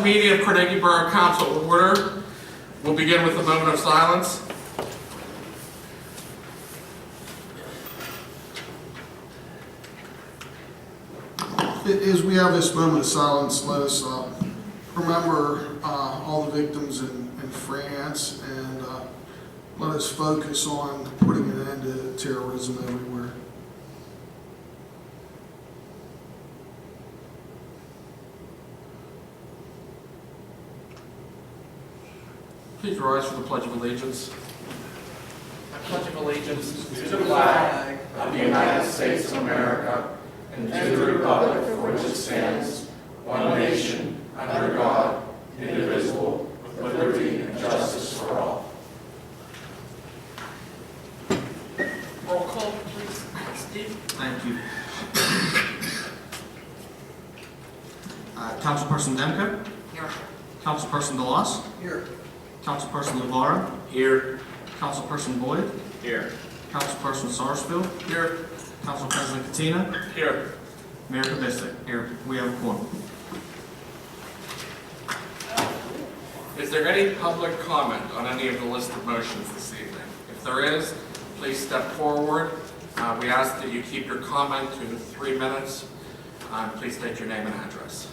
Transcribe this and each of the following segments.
meeting of Carnegie Borough Council to order. We'll begin with a moment of silence. As we have this moment of silence, let us remember all the victims in France, and let us focus on putting an end to terrorism everywhere. Please rise for the Pledge of Allegiance. I pledge of allegiance to the flag of the United States of America and to the republic for which it stands, one nation, under God, indivisible, with liberty and justice for all. Roll call, please. Steve? Thank you. Councilperson Demko? Here. Councilperson DeLoss? Here. Councilperson LeVar? Here. Councilperson Boyd? Here. Councilperson Sarsfield? Here. Council President Katina? Here. Mayor Kubistik? Here. We have a quorum. Is there any public comment on any of the listed motions this evening? If there is, please step forward. We ask that you keep your comment to 3 minutes. Please state your name and address.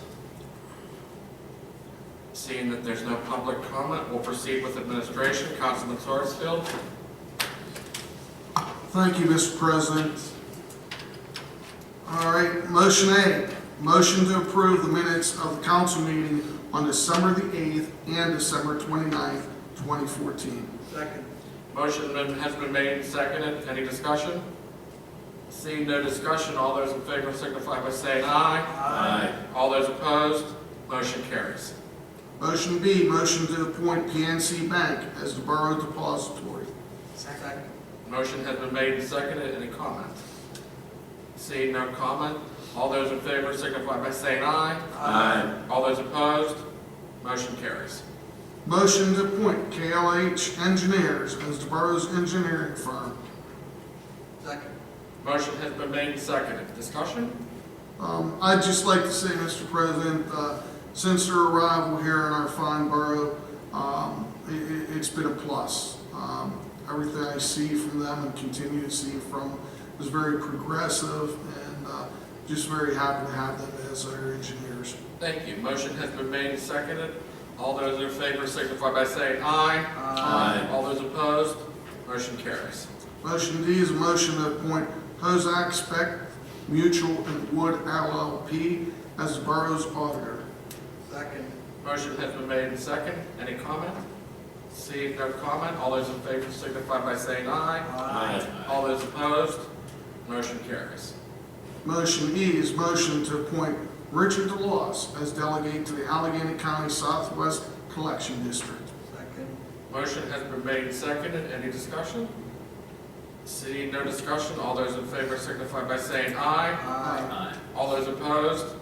Seeing that there's no public comment, we'll proceed with administration. Councilman Sarsfield. Thank you, Mr. President. All right, motion A, motion to approve the minutes of the council meeting on December the 8th and December 29th, 2014. Second. Motion has been made and seconded. Any discussion? Seeing no discussion, all those in favor signify by saying aye. Aye. All those opposed, motion carries. Motion B, motion to appoint PNC Bank as the borough depository. Second. Motion has been made and seconded. Any comment? Seeing no comment, all those in favor signify by saying aye. Aye. All those opposed, motion carries. Motion to appoint KLH Engineers as the borough's engineering firm. Second. Motion has been made and seconded. Discussion? I'd just like to say, Mr. President, since their arrival here in our fine borough, it's been a plus. Everything I see from them and continue to see from is very progressive, and just very happy to have them as our engineers. Thank you. Motion has been made and seconded. All those in favor signify by saying aye. Aye. All those opposed, motion carries. Motion D is a motion to appoint Hozak Spec Mutual and Wood LLP as the borough's auditor. Second. Motion has been made and seconded. Any comment? Seeing no comment, all those in favor signify by saying aye. Aye. All those opposed, motion carries. Motion E is motion to appoint Richard DeLoss as delegate to the Allegheny County Southwest Collection District. Second. Motion has been made and seconded. Any discussion? Seeing no discussion, all those in favor signify by saying aye. Aye. All those opposed,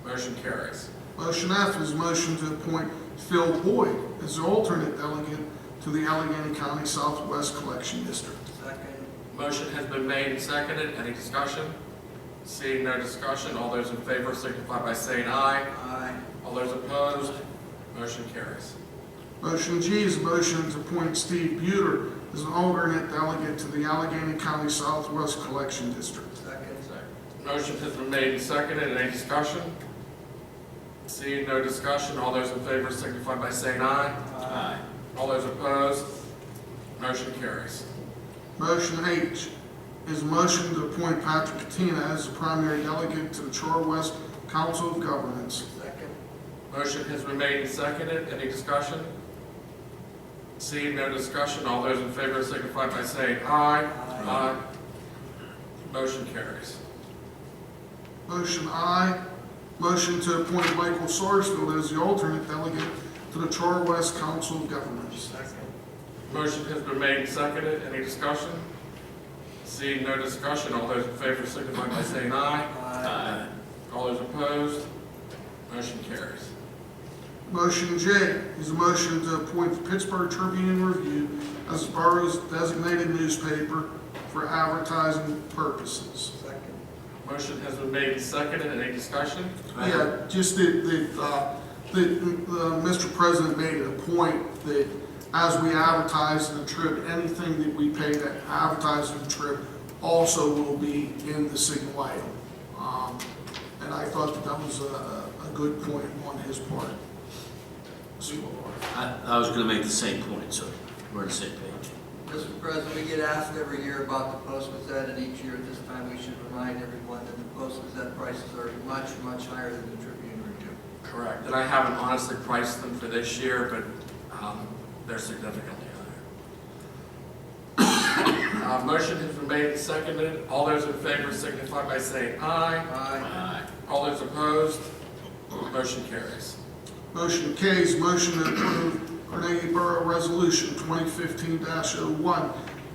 motion carries. Motion F is motion to appoint Phil Boyd as the alternate delegate to the Allegheny County Southwest Collection District. Second. Motion has been made and seconded. Any discussion? Seeing no discussion, all those in favor signify by saying aye. Aye. All those opposed, motion carries. Motion G is a motion to appoint Steve Buter as an alternate delegate to the Allegheny County Southwest Collection District. Second. Motion has been made and seconded. Any discussion? Seeing no discussion, all those in favor signify by saying aye. Aye. All those opposed, motion carries. Motion H is a motion to appoint Patrick Katina as the primary delegate to the Char West Council of Governments. Second. Motion has been made and seconded. Any discussion? Seeing no discussion, all those in favor signify by saying aye. Aye. Motion carries. Motion I, motion to appoint Michael Sarsfield as the alternate delegate to the Char West Council of Governments. Second. Motion has been made and seconded. Any discussion? Seeing no discussion, all those in favor signify by saying aye. Aye. All those opposed, motion carries. Motion J is a motion to appoint the Pittsburgh Tribune Review as the borough's designated newspaper for advertising purposes. Second. Motion has been made and seconded. Any discussion? Yeah, just that Mr. President made it a point that as we advertise the trip, anything that we pay to advertise the trip also will be in the signal item. And I thought that was a good point on his part. I was gonna make the same point, so we're on the same page. Mr. President, we get asked every year about the Post Gazette, and each year at this time we should remind everyone that the Post Gazette prices are much, much higher than the Tribune Review. Correct. And I haven't honestly priced them for this year, but they're significantly higher. Motion has been made and seconded. All those in favor signify by saying aye. Aye. All those opposed, motion carries. Motion carries. Motion to approve Carnegie Borough Resolution 2015-01,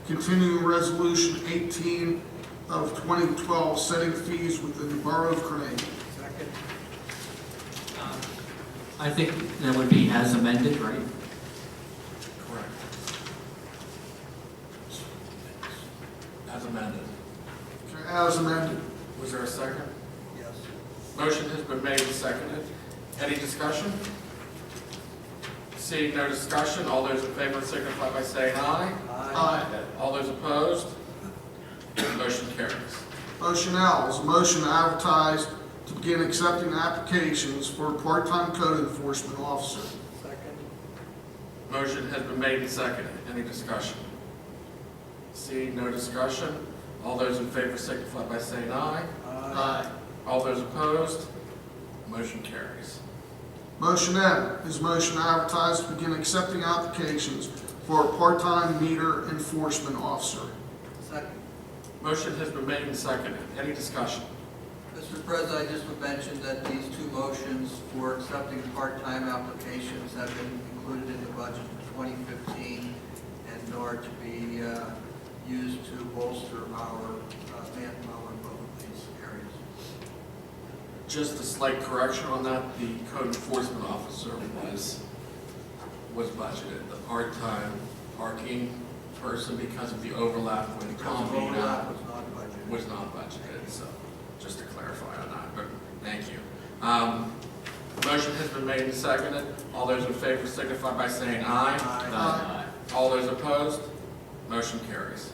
continuing Resolution 18 of 2012, setting fees within the Borough of Carnegie. Second. I think that would be as amended, right? Correct. As amended. As amended. Was there a second? Yes. Motion has been made and seconded. Any discussion? Seeing no discussion, all those in favor signify by saying aye. Aye. All those opposed, motion carries. Motion L is a motion to advertise to begin accepting applications for a part-time code enforcement officer. Second. Motion has been made and seconded. Any discussion? Seeing no discussion, all those in favor signify by saying aye. Aye. All those opposed, motion carries. Motion N is a motion to advertise to begin accepting applications for a part-time meter enforcement officer. Second. Motion has been made and seconded. Any discussion? Mr. President, I just would mention that these two motions for accepting part-time applications have been included in the budget for 2015 and are to be used to bolster our manpower in both of these areas. Just a slight correction on that, the code enforcement officer was budgeted. The part-time parking person, because of the overlap with Combina, Overlap was not budgeted. was not budgeted, so just to clarify on that, but thank you. Motion has been made and seconded. All those in favor signify by saying aye. Aye. All those opposed, motion carries.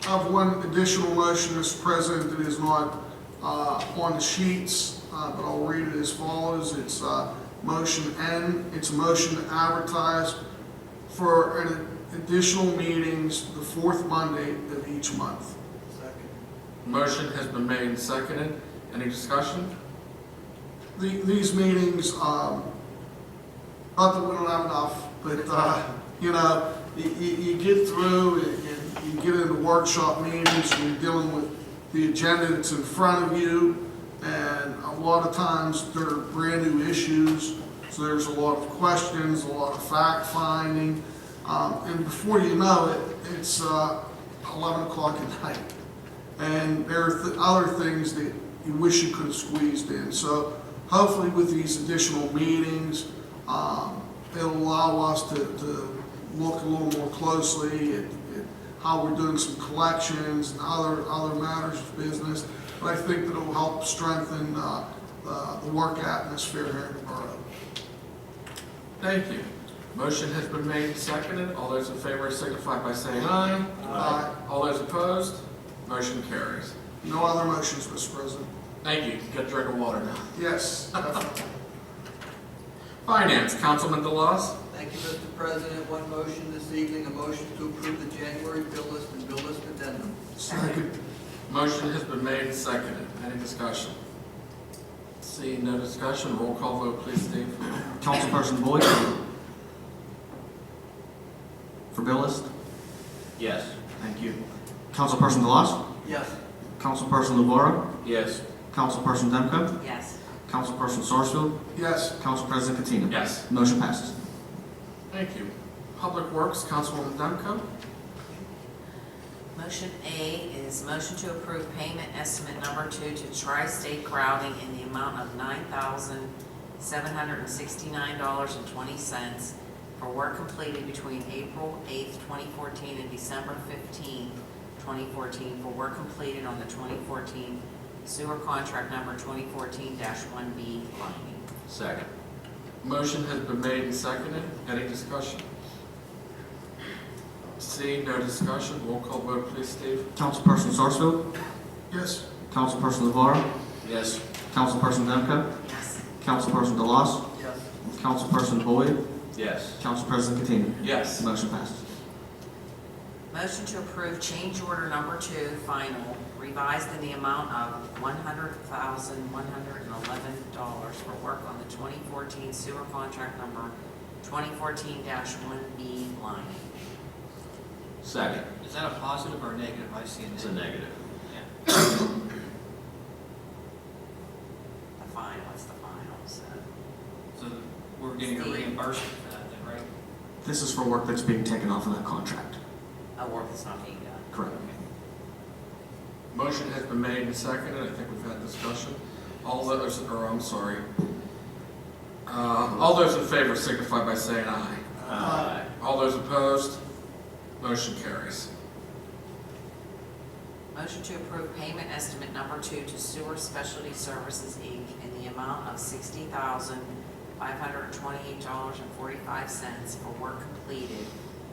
I have one additional motion, Mr. President, that is not on the sheets, but I'll read it as follows. It's motion N. It's a motion to advertise for an additional meetings the fourth Monday of each month. Second. Motion has been made and seconded. Any discussion? These meetings, not that we don't have enough, but, you get through and you get into workshop meetings and you're dealing with the agenda that's in front of you, and a lot of times there are brand new issues, so there's a lot of questions, a lot of fact finding, and before you know it, it's 11 o'clock at night. And there are other things that you wish you could have squeezed in. So hopefully with these additional meetings, it'll allow us to look a little more closely at how we're doing some collections and other matters of business. But I think that it'll help strengthen the work atmosphere here in the borough. Thank you. Motion has been made and seconded. All those in favor signify by saying aye. Aye. All those opposed, motion carries. No other motions, Mr. President. Thank you. Get a drink of water now. Yes, definitely. Finance, Councilman DeLoss. Thank you, Mr. President. One motion this evening, a motion to approve the January bill list and bill list addendum. Second. Motion has been made and seconded. Any discussion? Seeing no discussion, roll call vote, please, Steve. Councilperson Boyd? For bill list? Yes. Thank you. Councilperson DeLoss? Yes. Councilperson Borough? Yes. Councilperson Demko? Yes. Councilperson Sarsfield? Yes. Council President Katina? Yes. Motion passes. Thank you. Public Works, Councilwoman Demko. Motion A is motion to approve payment estimate number 2 to Tri-State Grouting in the amount of $9,769.20 for work completed between April 8th, 2014 and December 15th, 2014 for work completed on the 2014 sewer contract number 2014-1B lining. Second. Motion has been made and seconded. Any discussion? Seeing no discussion, roll call vote, please, Steve. Councilperson Sarsfield. Yes. Councilperson LeVar. Yes. Councilperson Demko. Yes. Councilperson DeLoss. Yes. Councilperson Boyd. Yes. Council President Katina. Yes. Motion passes. Motion to approve change order number 2, final, revised in the amount of $100,111 for work on the 2014 sewer contract number 2014-1B lining. Second. Is that a positive or a negative? I see It's a negative. The final, what's the final, so. So we're getting a reimbursement for that then, right? This is for work that's being taken off of that contract. Work that's not being done. Correct. Motion has been made and seconded. I think we've had discussion. All those in favor signify by saying aye. Aye. All those opposed, motion carries. Motion to approve payment estimate number 2 to Sewer Specialty Services, Inc. in the amount of $60,528.45 for work completed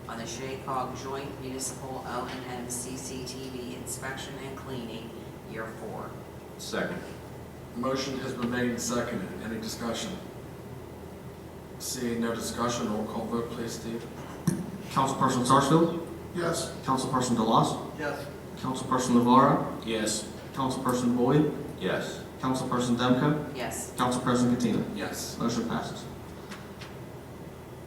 on the Shaycog Joint Municipal O&M CCTV inspection and cleaning, year 4. Second. Motion has been made and seconded. Any discussion? Seeing no discussion, roll call vote, please, Steve. Councilperson Sarsfield. Yes. Councilperson DeLoss. Yes. Councilperson LeVar. Yes. Councilperson Boyd. Yes. Councilperson Demko. Yes. Council President Katina. Yes. Motion passes.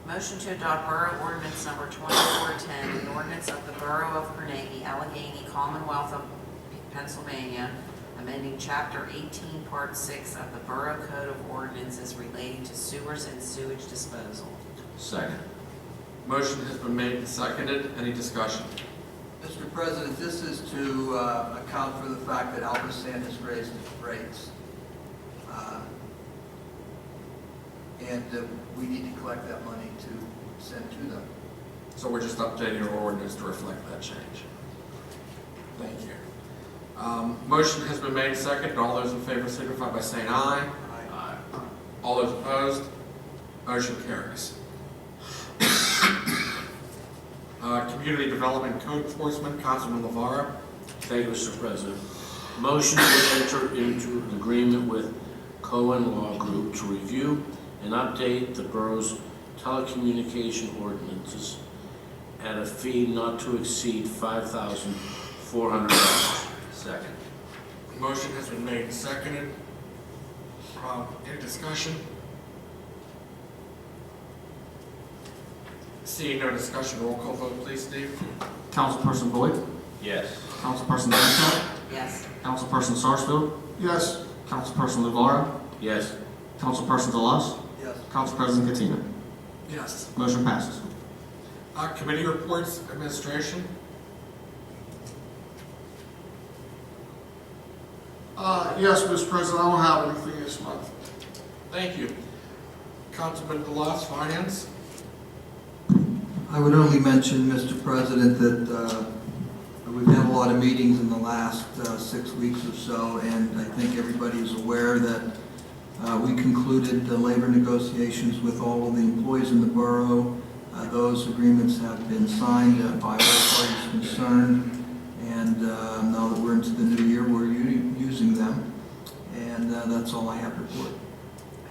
Motion to adopt Borough Ordinance number 2410, an ordinance of the Borough of Carnegie, Allegheny, Commonwealth of Pennsylvania, amending Chapter 18, Part 6 of the Borough Code of Ordinances relating to sewers and sewage disposal. Second. Motion has been made and seconded. Any discussion? Mr. President, this is to account for the fact that Albertson has raised its rates. And we need to collect that money to send to them. So we're just updating our ordinance to reflect that change. Thank you. Motion has been made and seconded. All those in favor signify by saying aye. Aye. All those opposed, motion carries. Community Development Code Enforcement, Councilman LeVar. Thank you, Mr. President. Motion to enter into an agreement with Cohen Law Group to review and update the borough's telecommunication ordinances at a fee not to exceed $5,400. Second. Motion has been made and seconded. Any discussion? Seeing no discussion, roll call vote, please, Steve. Councilperson Boyd. Yes. Councilperson Demko. Yes. Councilperson Sarsfield. Yes. Councilperson LeVar. Yes. Councilperson DeLoss. Yes. Council President Katina. Yes. Motion passes. Committee reports, administration. Yes, Mr. President, I don't have anything this month. Thank you. Councilman DeLoss, Finance. I would only mention, Mr. President, that we've had a lot of meetings in the last 6 weeks or so, and I think everybody is aware that we concluded the labor negotiations with all of the employees in the borough. Those agreements have been signed by all parties concerned, and now that we're into the new year, we're using them, and that's all I have to report.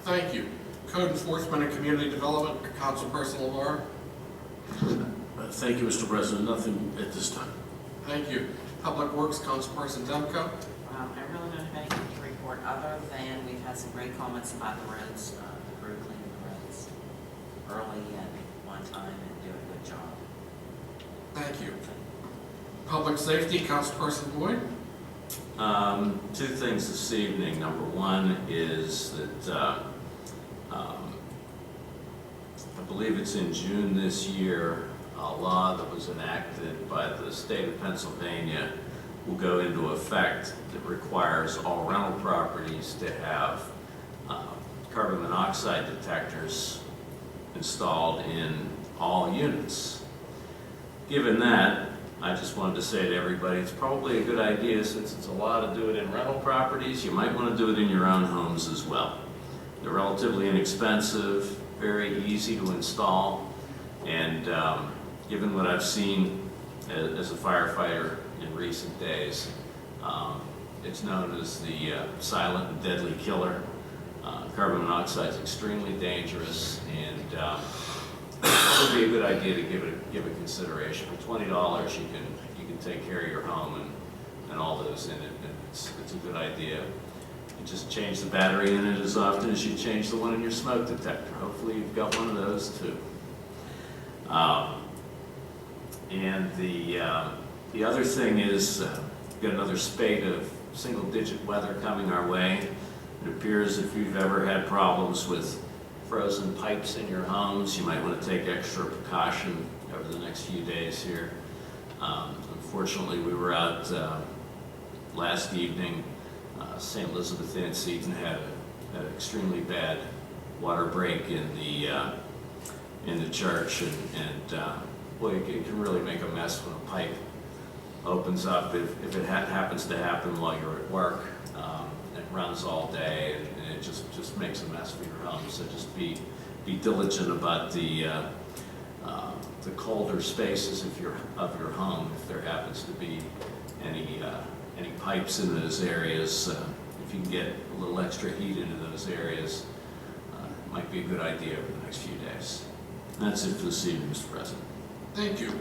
Thank you. Code Enforcement and Community Development, Councilperson LeVar. Thank you, Mr. President. Nothing at this time. Thank you. Public Works, Councilperson Demko. I really don't have anything to report other than we've had some great comments about the roads, the crew cleaning the roads early and on time and doing a good job. Thank you. Public Safety, Councilperson Boyd. Two things this evening. Number one is that I believe it's in June this year, a law that was enacted by the state of Pennsylvania will go into effect that requires all rental properties to have carbon monoxide detectors installed in all units. Given that, I just wanted to say to everybody, it's probably a good idea, since it's a law to do it in rental properties, you might want to do it in your own homes as well. They're relatively inexpensive, very easy to install, and given what I've seen as a firefighter in recent days, it's known as the silent and deadly killer. Carbon monoxide is extremely dangerous, and it would be a good idea to give it consideration. For $20, you can take care of your home and all those in it, and it's a good idea. You just change the battery in it as often as you change the one in your smoke detector. Hopefully you've got one of those too. And the other thing is, we've got another spate of single-digit weather coming our way. It appears if you've ever had problems with frozen pipes in your homes, you might want to take extra precaution over the next few days here. Unfortunately, we were out last evening. St. Elizabeth Ann Seton had an extremely bad water break in the church, and boy, it can really make a mess when a pipe opens up if it happens to happen while you're at work. It runs all day, and it just makes a mess for your home. So just be diligent about the colder spaces of your home. If there happens to be any pipes in those areas, if you can get a little extra heat into those areas, it might be a good idea over the next few days. And that's it for this evening, Mr. President. Thank you.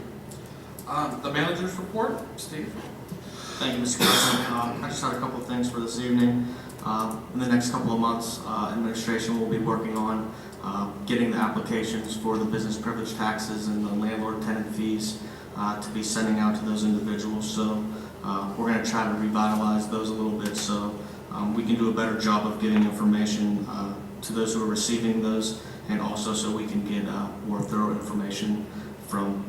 The manager's report, Steve. Thank you, Mr. President. I just had a couple of things for this evening. In the next couple of months, administration will be working on getting the applications for the business privilege taxes and the landlord-tenant fees to be sending out to those individuals. So we're going to try to revitalize those a little bit so we can do a better job of getting information to those who are receiving those, and also so we can get more thorough information from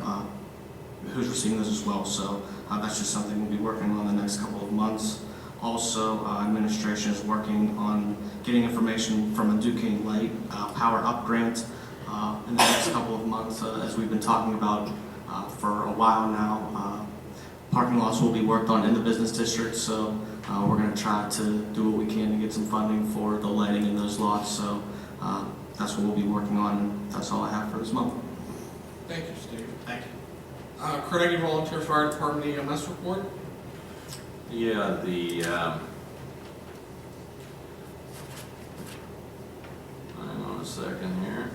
who's receiving those as well. So that's just something we'll be working on the next couple of months. Also, administration is working on getting information from a Duquesne Light Power Up grant in the next couple of months, as we've been talking about for a while now. Parking lots will be worked on in the business district, so we're going to try to do what we can to get some funding for the lighting in those lots. So that's what we'll be working on, and that's all I have for this month. Thank you, Steve. Thank you. Carnegie Volunteer Fire Department EMS report. Yeah, hang on a second here.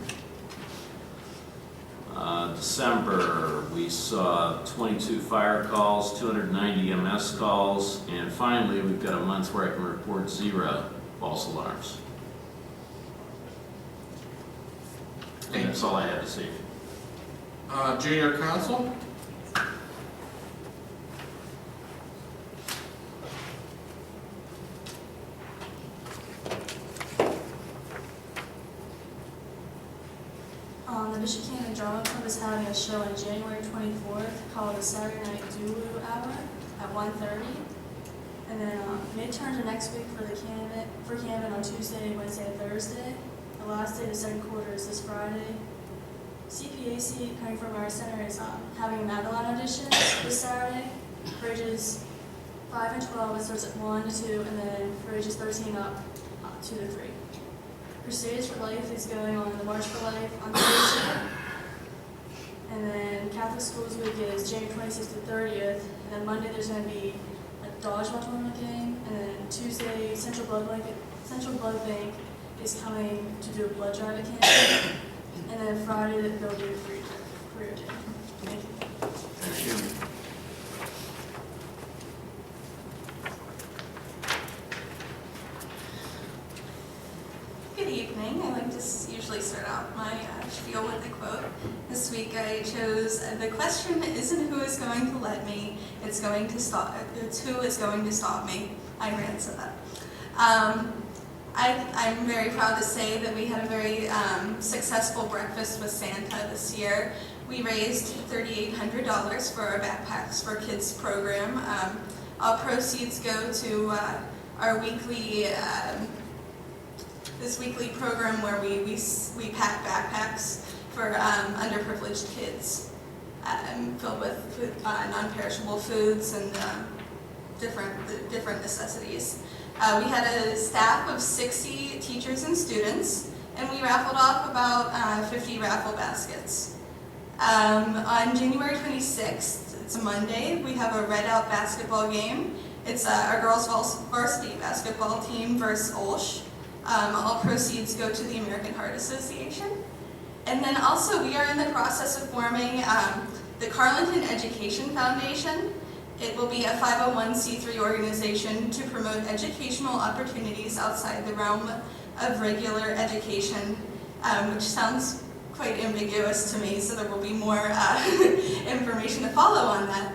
December, we saw 22 fire calls, 290 EMS calls, and finally, we've got a month where I can report 0 false alarms. And that's all I have to say. Junior Council. The Michigan Drama Club is having a show on January 24th called the Saturday Night Dulu Hour at 1:30. And then midterms are next week for candidate on Tuesday, Wednesday, and Thursday. The last day of the second quarter is this Friday. CPAC, coming from our center, is having a Madeline audition this Saturday for ages 5 and 12. It starts at 1 to 2, and then for ages 13 up, 2 to 3. Crusades for Life is going on the March for Life on Thursday. And then Catholic Schools Week is January 26th to 30th. And then Monday there's going to be a dodgeball tournament game. And then Tuesday, Central Blood Bank is coming to do a blood drive at Canada. And then Friday they'll do a career day. Thank you. Thank you. Good evening. I like to usually start out my spiel with a quote. This week I chose, the question isn't who is going to let me, it's who is going to stop me. Ayn Rand said that. I'm very proud to say that we had a very successful breakfast with Santa this year. We raised $3,800 for our Backpacks for Kids program. All proceeds go to our weekly this weekly program where we pack backpacks for underprivileged kids, filled with non-perishable foods and different necessities. We had a staff of 60 teachers and students, and we raffled off about 50 raffle baskets. On January 26th, it's a Monday, we have a Red Out basketball game. It's our girls' varsity basketball team versus Olsh. All proceeds go to the American Heart Association. And then also we are in the process of forming the Carleton Education Foundation. It will be a 501c3 organization to promote educational opportunities outside the realm of regular education, which sounds quite ambiguous to me, so there will be more information to follow on that.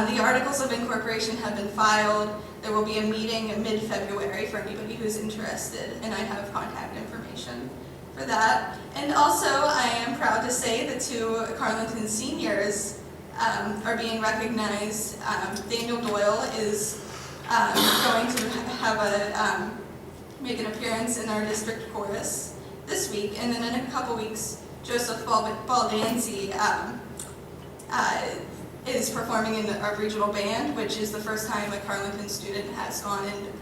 The articles of incorporation have been filed. There will be a meeting in mid-February for anybody who's interested, and I have contact information for that. And also, I am proud to say that 2 Carleton seniors are being recognized. Daniel Doyle is going to have make an appearance in our district chorus this week, and then in a couple weeks, Joseph Baldanzi is performing in our regional band, which is the first time a Carleton student has gone in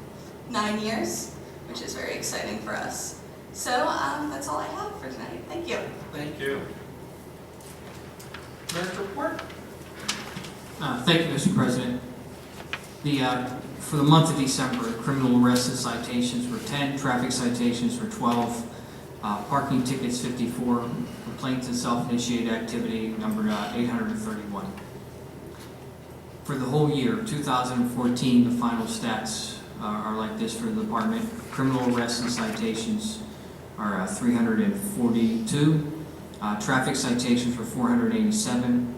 9 years, which is very exciting for us. So that's all I have for tonight. Thank you. Thank you. Next report. Thank you, Mr. President. For the month of December, criminal arrests and citations were 10, traffic citations were 12, parking tickets 54, complaints and self-initiated activity numbered 831. For the whole year, 2014, the final stats are like this for the department. Criminal arrests and citations are 342, traffic citations were 487,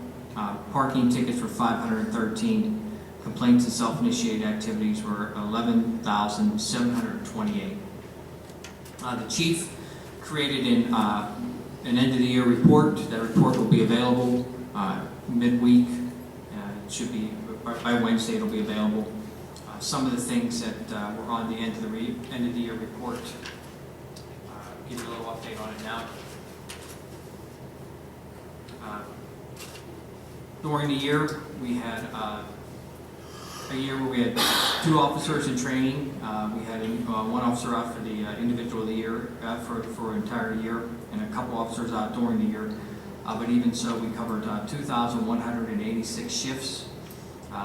parking tickets were 513, complaints and self-initiated activities were 11,728. The chief created an end-of-the-year report. That report will be available midweek. It should be, by Wednesday it'll be available. Some of the things that were on the end of the year report. Give you a little update on it now. During the year, we had a year where we had 2 officers in training. We had 1 officer out for the individual of the year for an entire year, and a couple officers out during the year. But even so, we covered 2,186 shifts,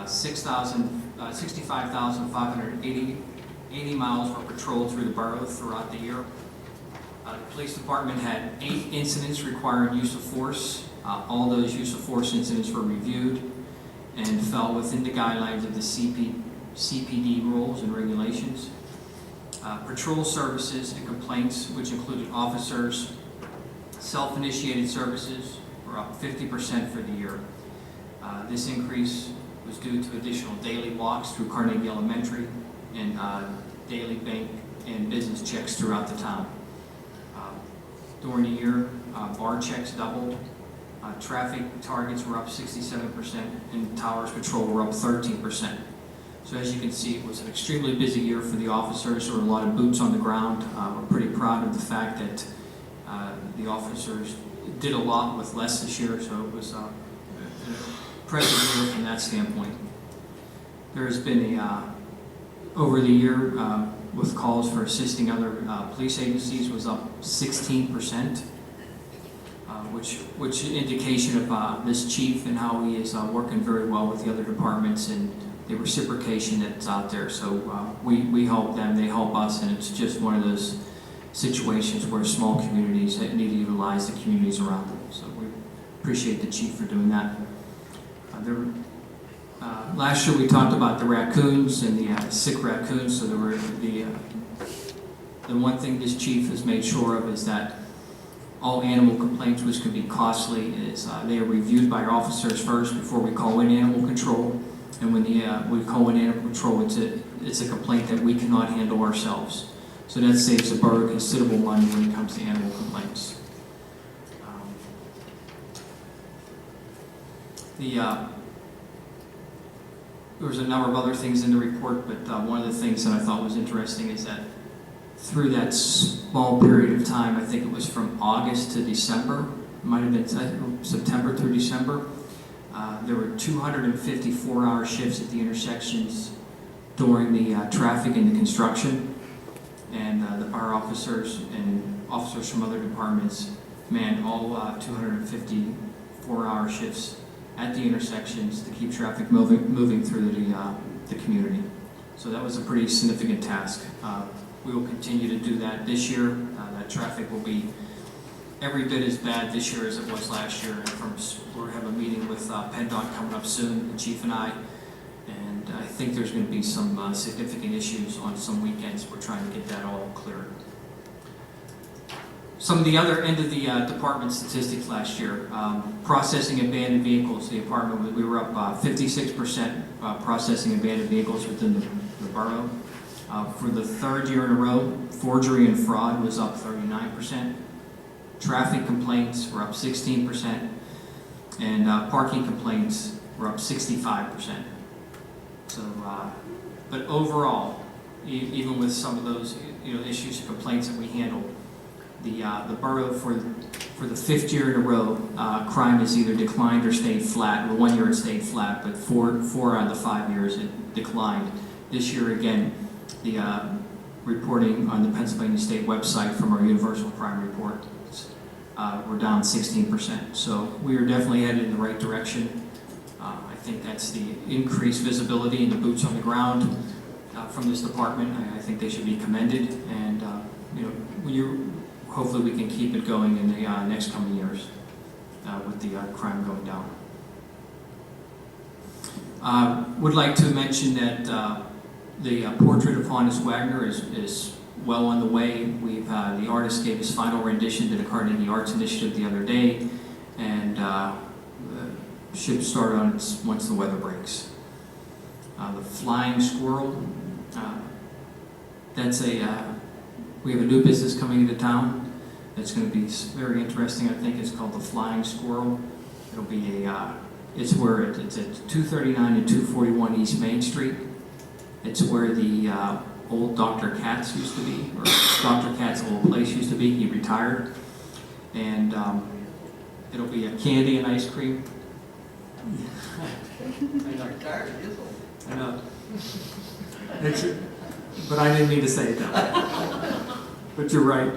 65,580 miles were patrolled through the borough throughout the year. The police department had 8 incidents requiring use of force. All those use of force incidents were reviewed and fell within the guidelines of the CPD rules and regulations. Patrol services and complaints, which included officers, self-initiated services, were up 50% for the year. This increase was due to additional daily walks through Carnegie Elementary and daily bank and business checks throughout the town. During the year, bar checks doubled. Traffic targets were up 67%, and towers patrol were up 13%. So as you can see, it was an extremely busy year for the officers. There were a lot of boots on the ground. We're pretty proud of the fact that the officers did a lot with less this year, so it was an impressive year from that standpoint. There has been over the year, with calls for assisting other police agencies was up 16%. Which indication of this chief and how he is working very well with the other departments and the reciprocation that's out there. So we help them, they help us, and it's just one of those situations where small communities need to utilize the communities around them. So we appreciate the chief for doing that. Last year we talked about the raccoons and the sick raccoons. So there were the one thing this chief has made sure of is that all animal complaints, which could be costly, is they are reviewed by our officers first before we call in animal control. And when we call in animal control, it's a complaint that we cannot handle ourselves. So that saves the borough considerable money when it comes to animal complaints. There was a number of other things in the report, but one of the things that I thought was interesting is that through that small period of time, I think it was from August to December, it might have been September through December, there were 254-hour shifts at the intersections during the traffic and the construction, and our officers and officers from other departments manned all 250 4-hour shifts at the intersections to keep traffic moving through the community. So that was a pretty significant task. We will continue to do that this year. That traffic will be every bit as bad this year as it was last year. And we'll have a meeting with PennDOT coming up soon, the chief and I I think there's going to be some significant issues on some weekends. We're trying to get that all cleared. Some of the other end of the department statistics last year, processing abandoned vehicles, the department, we were up 56% processing abandoned vehicles within the borough. For the third year in a row, forgery and fraud was up 39%. Traffic complaints were up 16%. And parking complaints were up 65%. So, but overall, even with some of those issues and complaints that we handled, the borough for the fifth year in a row, crime has either declined or stayed flat. Well, 1 year it stayed flat, but four out of the 5 years it declined. This year again, the reporting on the Pennsylvania State website from our Universal Crime Report, we're down 16%. So we are definitely headed in the right direction. I think that's the increased visibility and the boots on the ground from this department. I think they should be commended, and hopefully we can keep it going in the next coming years with the crime going down. Would like to mention that the portrait of Hannes Wagner is well on the way. The artist gave his final rendition to the Carnegie Arts Initiative the other day, and should start on its once the weather breaks. The flying squirrel, that's we have a new business coming into town. It's going to be very interesting. I think it's called the Flying Squirrel. It'll be it's at 239 and 241 East Main Street. It's where the old Dr. Katz used to be, or Dr. Katz's old place used to be. He retired. And it'll be a candy and ice cream. I know. But I didn't mean to say that. But you're right.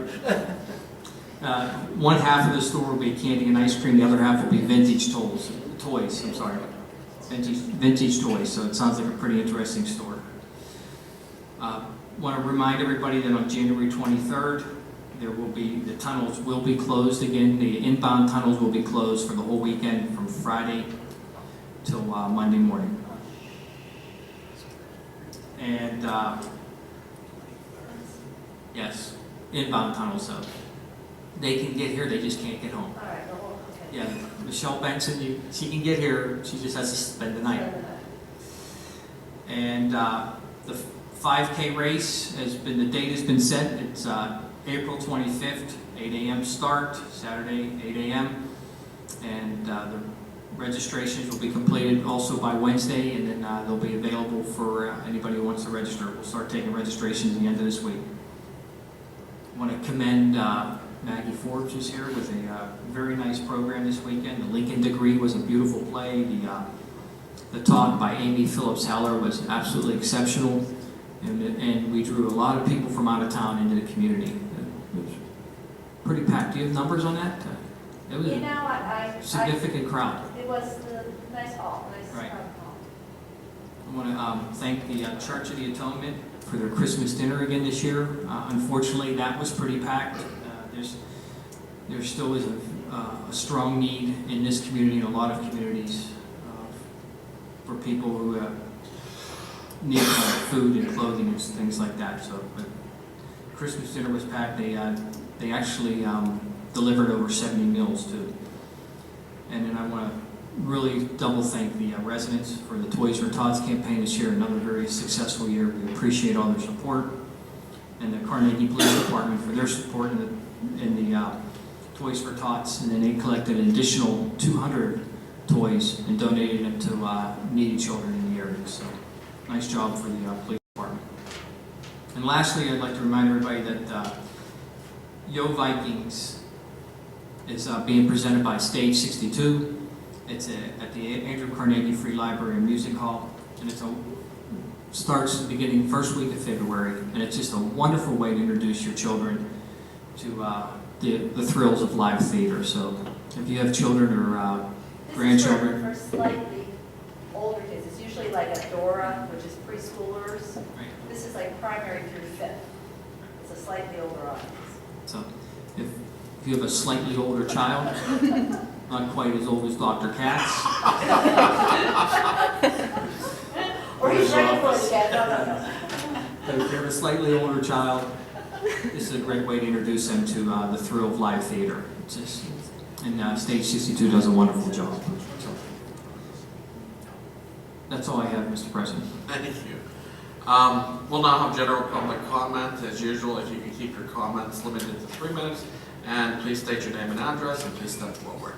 One half of the store will be candy and ice cream. The other half will be vintage toys. I'm sorry, vintage toys. So it sounds like a pretty interesting store. Want to remind everybody that on January 23rd, the tunnels will be closed again. The inbound tunnels will be closed for the whole weekend from Friday till Monday morning. And yes, inbound tunnels, so they can get here, they just can't get home. Yeah, Michelle Benson, she can get here, she just has to spend the night. And the 5K race the date has been set. It's April 25th, 8 a.m. start, Saturday, 8 a.m. And the registrations will be completed also by Wednesday, and then they'll be available for anybody who wants to register. We'll start taking registrations at the end of this week. I want to commend Maggie Forbes is here with a very nice program this weekend. The Lincoln Degree was a beautiful play. The talk by Amy Phillips Heller was absolutely exceptional, and we drew a lot of people from out of town into the community. It was pretty packed. Do you have numbers on that? It was a significant crowd. It was a nice hall, Right. hall. I want to thank the Church of the Atonement for their Christmas dinner again this year. Unfortunately, that was pretty packed. There still is a strong need in this community and a lot of communities for people who need food and clothing and things like that. So, but Christmas dinner was packed. They actually delivered over 70 meals too. And then I want to really double thank the residents for the Toys for Tots campaign this year. Another very successful year. We appreciate all their support, and the Carnegie Police Department for their support in the Toys for Tots. And then they collected an additional 200 toys and donated them to needy children in the area. So nice job for the police department. And lastly, I'd like to remind everybody that Yo Vikings is being presented by Stage 62. It's at the Andrew Carnegie Free Library and Music Hall, and it starts the beginning first week of February, and it's just a wonderful way to introduce your children the thrills of live theater. So if you have children or grandchildren. This is for slightly older kids. It's usually like a Borough, which is preschoolers. Right. This is like primary through fifth. It's a slightly older audience. So if you have a slightly older child, not quite as old as Dr. Katz, Or he's ready for it again. No. but if you have a slightly older child, this is a great way to introduce them to the thrill of live theater. And Stage 62 does a wonderful job. So that's all I have, Mr. President. Thank you. We'll now have general public comment. As usual, if you can keep your comments limited to 3 minutes, and please state your name and address, and please step forward.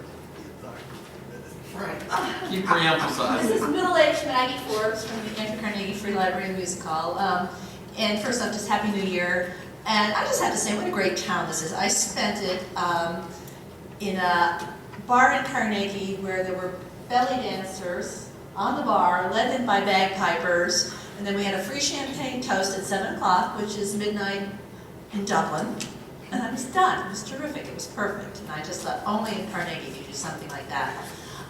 Keep This re-emphasizing. is middle-aged Maggie Forbes from the Andrew Carnegie Free Library and Music Hall. And first off, just Happy New Year. And I just have to say, what a great town this is. I spent it in a bar in Carnegie where there were belly dancers on the bar, led in by bagpipers. And then we had a free champagne toast at 7 o'clock, which is midnight in Dublin. And I was done. It was terrific. It was perfect. And I just thought, only in Carnegie do you do something like that.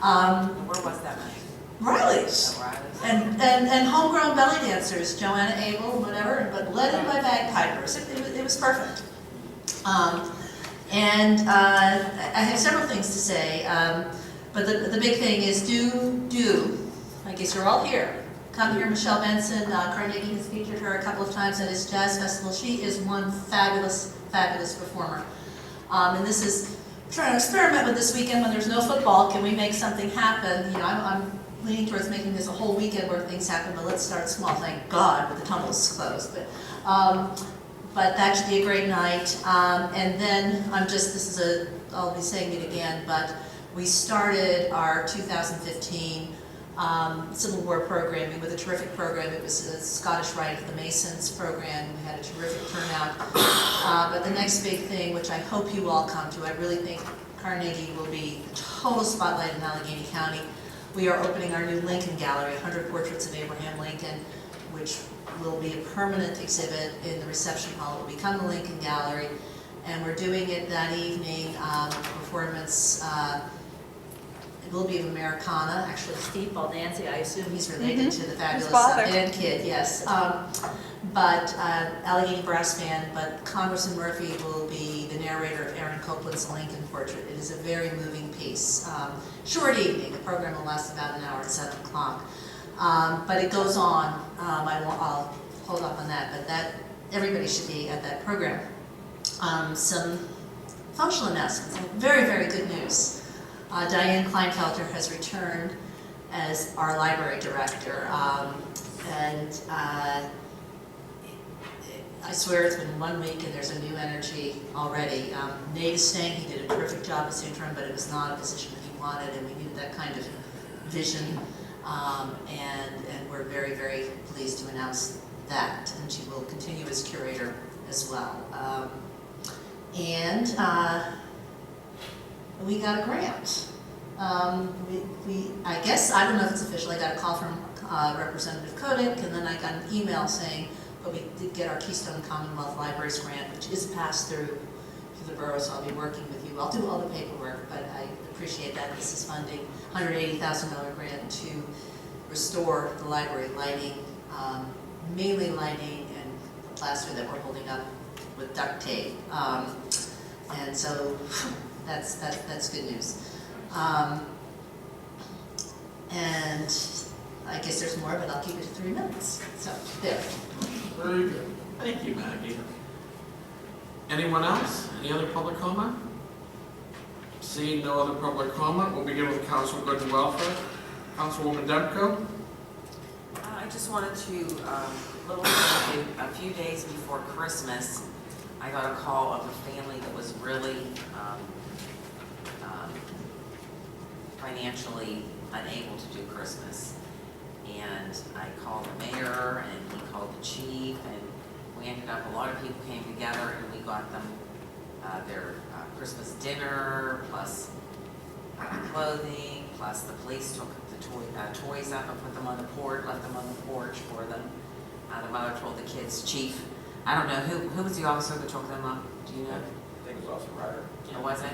Where was that night? Riley's. O'Reilly's? And homegrown belly dancers, Joanna Abel, whatever, but led in by bagpipers. It was perfect. And I have several things to say, but the big thing is I guess you're all here. Come here, Michelle Benson. Carnegie has featured her a couple of times at his jazz festival. She is one fabulous, fabulous performer. And this is trying to experiment with this weekend when there's no football. Can we make something happen? You know, I'm leaning towards making this a whole weekend where things happen, but let's start small. Thank God, with the tunnels closed. But that should be a great night. And then I'll be saying it again, but we started our 2015 Civil War programming with a terrific program. It was a Scottish Rite of the Masons program. We had a terrific turnout. But the next big thing, which I hope you all come to, I really think Carnegie will be a total spotlight in Allegheny County. We are opening our new Lincoln Gallery, 100 Portraits of Abraham Lincoln, which will be a permanent exhibit in the reception hall. It will become the Lincoln Gallery. And we're doing it that evening, performance. It will be of Americana. Actually, Steve Baldanzi, I assume he's related to the fabulous band Kid, yes. But Allegheny Brass Band, but Congressman Murphy will be the narrator of Aaron Copland's Lincoln Portrait. It is a very moving piece. Short evening. The program will last about an hour at 7 o'clock. But it goes on. I'll hold up on that, but everybody should be at that program. Some functional announcements. Very, very good news. Diane Kleinfelter has returned as our library director, and I swear it's been 1 week and there's a new energy already. Nate is staying. He did a terrific job as interim, but it was not a position that he wanted, and we needed that kind of vision, and we're very, very pleased to announce that, and she will continue as curator as well. We got a grant. I guess, I don't know if it's official, I got a call from Representative Kodik, and then I got an email saying, but we did get our Keystone Commonwealth Libraries grant, which is passed through to the borough, so I'll be working with you. I'll do all the paperwork, but I appreciate that. This is funding $180,000 grant to restore the library lighting, mainly lighting and plaster that we're holding up with duct tape. And so that's good news. And I guess there's more, but I'll keep it to 3 minutes. So, there. Very good. Thank you, Maggie. Anyone else? Any other public comment? Seeing no other public comment, we'll begin with Council Good and Welfare. Councilwoman Demko. I just wanted to, a few days before Christmas, I got a call of a family that was really financially unable to do Christmas. And I called the mayor, and he called the chief, and we ended up, a lot of people came together, and we got them their Christmas dinner, plus clothing, plus the police took the toys up and put them on the porch, left them on the porch for them. The mother told the kids, chief, I don't know, who was the officer that took them up? Do you know? Officer Ryder. It wasn't?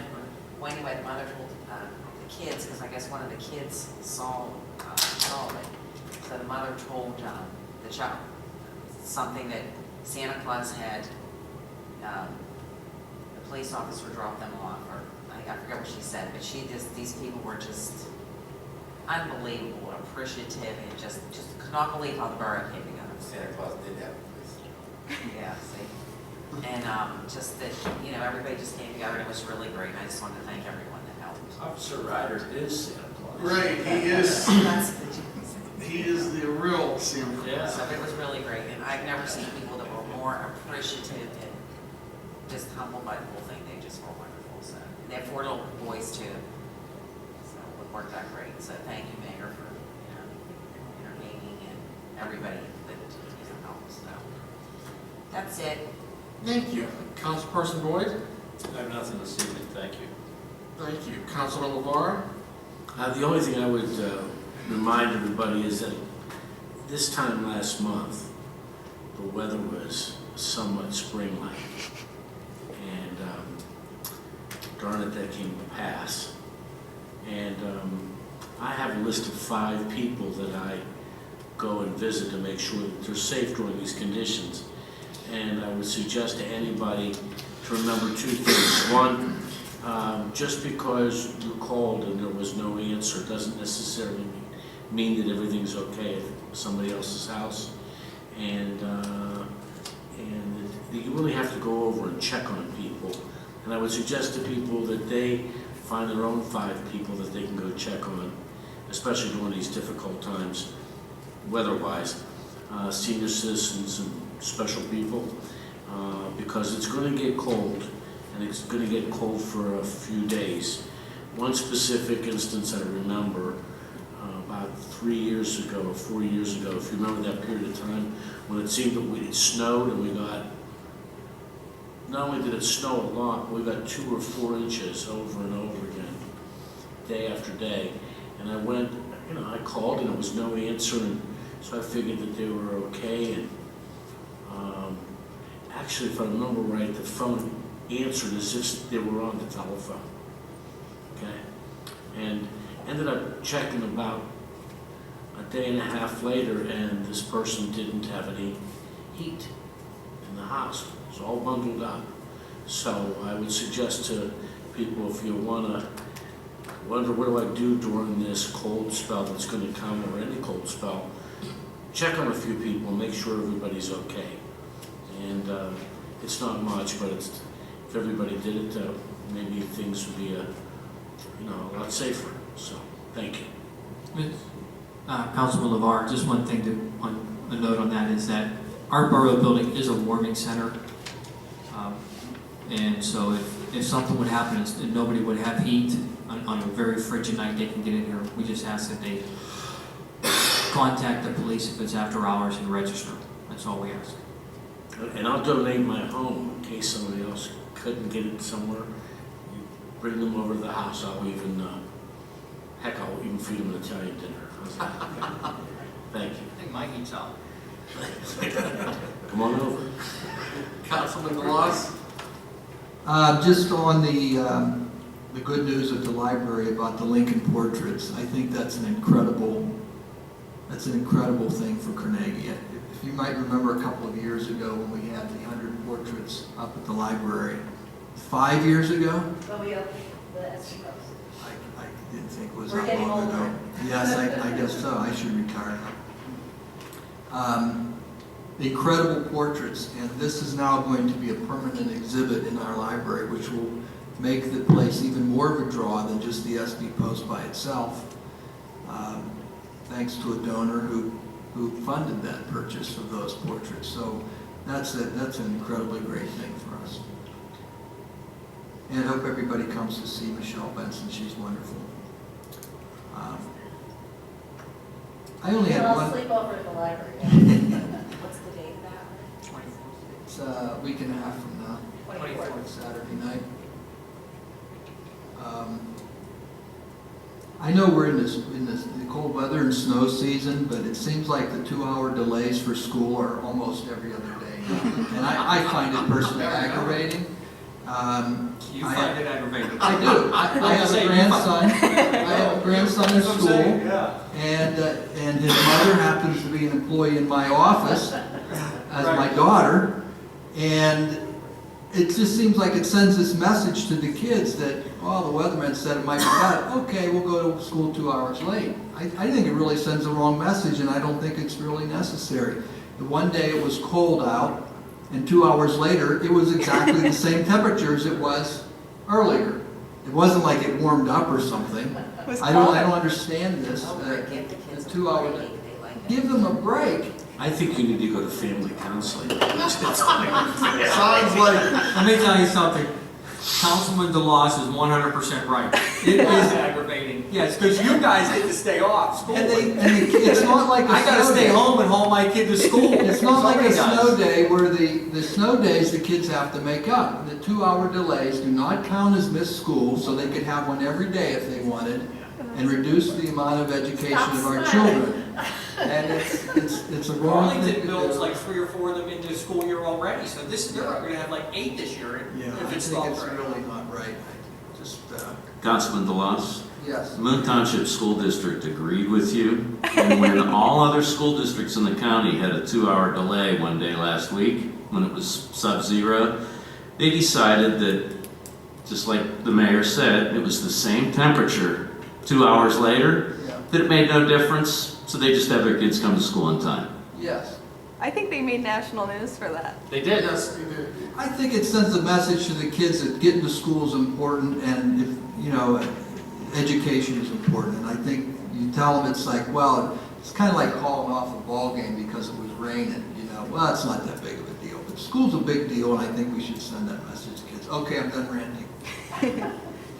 Well, anyway, the mother told the kids, because I guess one of the kids saw it. So the mother told the child something that Santa Claus had, the police officer drop them off, or I forget what she said, but these people were just unbelievable, appreciative, and just could not believe how the borough came together. Santa Claus did have a place. Yeah, see? And just that, everybody just came together, and it was really great, and I just wanted to thank everyone that helped. Officer Ryder is Santa Claus. Right, he is, That's he is the real Santa Claus. Yeah. So it was really great, and I've never seen people that were more appreciative and just humbled by the whole thing. They just were wonderful. So and they have 4 little boys too, so it worked out great. So thank you, Mayor, for intervening and everybody that helped. So that's it. Thank you. Councilperson Boyd? I have nothing this evening, thank you. Thank you. Councilman LeVar? The only thing I would remind everybody is that this time last month, the weather was somewhat spring-like. And darn it, that came to pass. And I have a list of 5 people that I go and visit to make sure that they're safe during these conditions. And I would suggest to anybody to remember 2 things. One, just because you called and there was no answer doesn't necessarily mean that everything's okay at somebody else's house. And you really have to go over and check on people. And I would suggest to people that they find their own 5 people that they can go check on, especially during these difficult times, weather-wise, senior citizens and special people, because it's going to get cold, and it's going to get cold for a few days. One specific instance I remember about 3 years ago or 4 years ago, if you remember that period of time, when it seemed that it snowed and we got, not only did it snow a lot, but we got 2 or 4 inches over and over again, day after day. And I went, I called and there was no answer, and so I figured that they were okay. And actually, if I remember right, the phone answered as if they were on the telephone. Okay, and ended up checking about a day and a half later, and this person didn't have any heat in the house. It was all bundled up. So I would suggest to people, if you want to wonder what do I do during this cold spell that's going to come, or any cold spell, check on a few people, make sure everybody's okay. And it's not much, but if everybody did it, maybe things would be a lot safer. So, thank you. Councilman LeVar, just one thing a note on that is that our borough building is a warming center. And so if something would happen and nobody would have heat on a very frigid night, they can get in here. We just ask that they contact the police if it's after hours and register. That's all we ask. And I'll donate my home in case somebody else couldn't get it somewhere. You bring them over to the house. I'll even, I'll even feed them an Italian dinner. How's that? Okay. Thank you. I think my heat's out. Come on over. Councilman Delos? Just on the good news at the library about the Lincoln portraits, I think that's an incredible thing for Carnegie. If you might remember a couple of years ago when we had the 100 portraits up at the library, 5 years ago? When we opened the SD Post. I didn't think it was We're that getting long ago. older. Yes, I guess so. I should retire now. Incredible portraits, and this is now going to be a permanent exhibit in our library, which will make the place even more of a draw than just the SD Post by itself, thanks to a donor who funded that purchase of those portraits. So that's an incredibly great thing for us. And I hope everybody comes to see Michelle Benson. She's wonderful. I only had I'll one. sleep over at the library. What's the date of that? 24th. It's a week and a half from now. 24th. Saturday night. I know we're in the cold weather and snow season, but it seems like the 2-hour delays for school are almost every other day now. And I find it personally aggravating. You I find it aggravating. I do. I have a grandson. I have a grandson in school, and his mother happens to be an employee in my office as my daughter, and it just seems like it sends this message to the kids that, oh, the weatherman said it might be bad. Okay, we'll go to school 2 hours late. I think it really sends the wrong message, and I don't think it's really necessary. The one day it was cold out, and 2 hours later, it was exactly the same temperature as it was earlier. It wasn't like it warmed up or something. I don't understand this. Give the kids a 2 hours. break. They like it. Give them a break. I think you need to go to family counseling. Sounds like, Let me tell you something. Councilman DeLoss is 100% right. It is aggravating. Yes, because you guys get to stay off school. It's not like a I gotta snow stay day. home and haul my kid to school. It's not like a Somebody snow does. day where the snow days the kids have to make up. The 2-hour delays do not count as missed school, so they could have one every day if they wanted, and reduce the amount of education of our children. And it's a wrong thing to Arlington builds do. like 3 or 4 of them into the school year already, so they're going to have like 8 this year Yeah, if I it's think not it's right. really not right. Just, Councilman DeLoss, yes. Moon Township School District agreed with you, and when all other school districts in the county had a 2-hour delay one day last week, when it was sub-zero, they decided that, just like the mayor said, it was the same temperature 2 hours later, Yeah. that it made no difference, so they just have their kids come to school on time. Yes. I think they made national news for that. They did. yes, they did. I think it sends a message to the kids that getting to school is important, and if, education is important. And I think you tell them, it's like, well, it's kind of like calling off a ball game because it was raining, Well, it's not that big of a deal. But school's a big deal, and I think we should send that message to kids. Okay, I'm done ranting.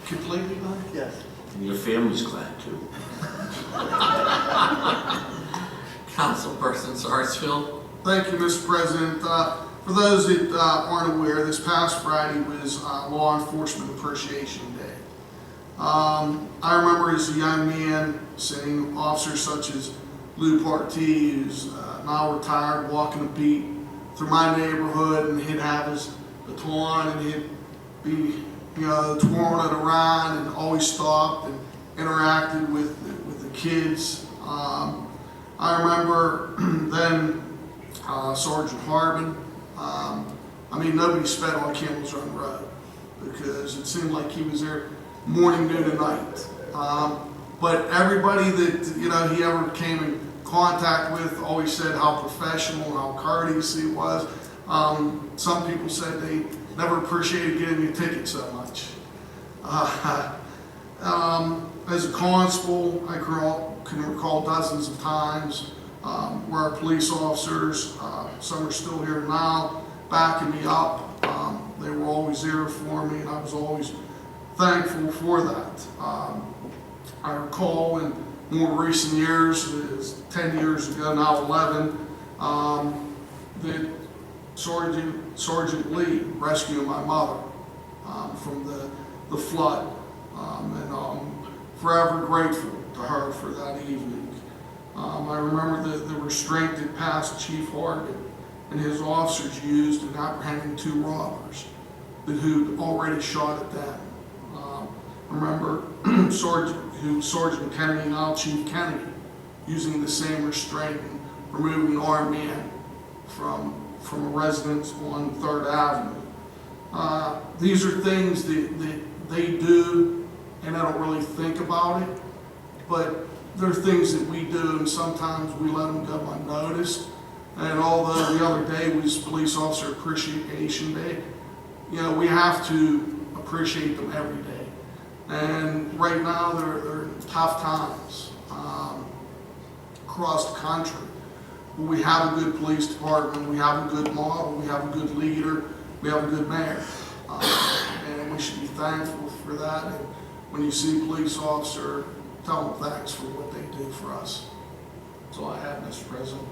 Completely done? Yes. And your family's glad too. Councilperson Sarsfield. Thank you, Mr. President. For those that aren't aware, this past Friday was Law Enforcement Appreciation Day. I remember as a young man seeing officers such as Lou Partee, who's now retired, walking a beat through my neighborhood, and he'd have his baton and he'd be, twirling it around and always stopped and interacted with the kids. I remember then Sergeant Harbin. Nobody sped on Campbell's Run Road because it seemed like he was there morning, noon, and night. But everybody that he ever came in contact with always said how professional and how courteous he was. Some people said they never appreciated getting a ticket so much. As a constable, I can recall dozens of times where our police officers, some are still here now, backing me up. They were always there for me, and I was always thankful for that. I recall in more recent years, it was 10 years ago, now 11, that Sergeant Lee rescued my mother from the flood. And I'm forever grateful to her for that evening. I remember the restraint that past Chief Hargan and his officers used in apprehending 2 robbers who'd already shot at them. I remember Sergeant Kennedy, now Chief Kennedy, using the same restraint and removing an armed man from a residence on 3rd Avenue. These are things that they do, and I don't really think about it, but they're things that we do, and sometimes we let them go unnoticed. And although the other day was Police Officer Appreciation Day, we have to appreciate them every day. And right now, they're tough times across the country. We have a good police department, we have a good model, we have a good leader, we have a good mayor. And we should be thankful for that. And when you see a police officer, tell them thanks for what they do for us. That's all I have, Mr. President.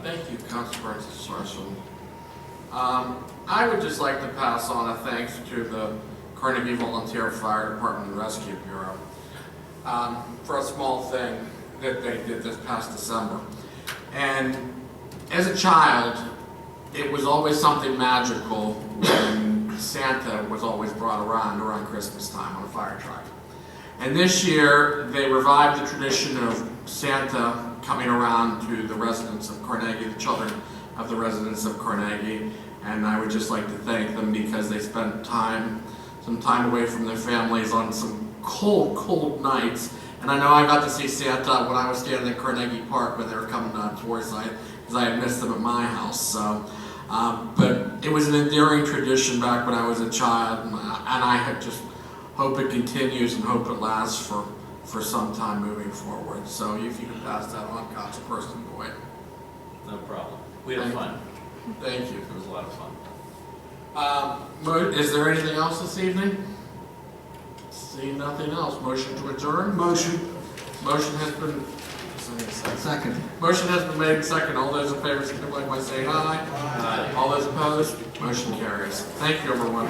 Thank you, Councilperson Sarsfield. I would just like to pass on a thanks to the Carnegie Volunteer Fire Department and Rescue Bureau for a small thing that they did this past December. And as a child, it was always something magical when Santa was always brought around Christmas time on a fire truck. And this year, they revived the tradition of Santa coming around to the residents of Carnegie, the children of the residents of Carnegie. And I would just like to thank them because they spent some time away from their families on some cold, cold nights. And I know I got to see Santa when I was standing at Carnegie Park when they were coming down towards us, because I had missed them at my house. So, but it was an endearing tradition back when I was a child, and I just hope it continues and hope it lasts for some time moving forward. So if you could pass that on, Councilperson Boyd. No problem. We had fun. Thank you. It was a lot of fun. Is there anything else this evening? Seeing nothing else, motion to adjourn? Motion. Motion has been, Second. motion has been made second. All those in favor signify by saying aye. Aye. All those opposed, motion carries. Thank you, everyone.